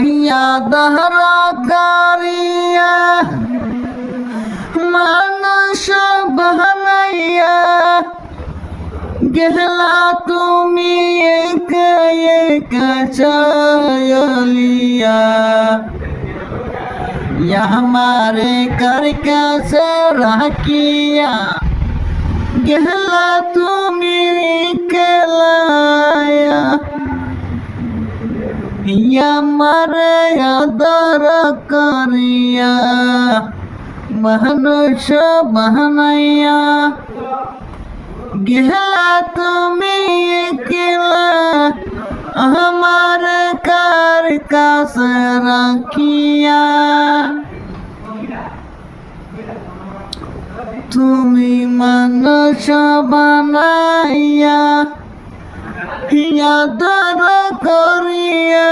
ইয়া দহরা কারিয়া মানুষ বানাইয়া গেলা তুমি একা একা চলিয়া हमारे कर कैसे राखिया गहला तुम्हें कहलाया हमारे आदर करिया मनुष्य बहनैया गहला तुम्हें कहला हमारे कर कैसे राखिया তুমি মানুষ বানাইয়া ইয়াদ করিয়া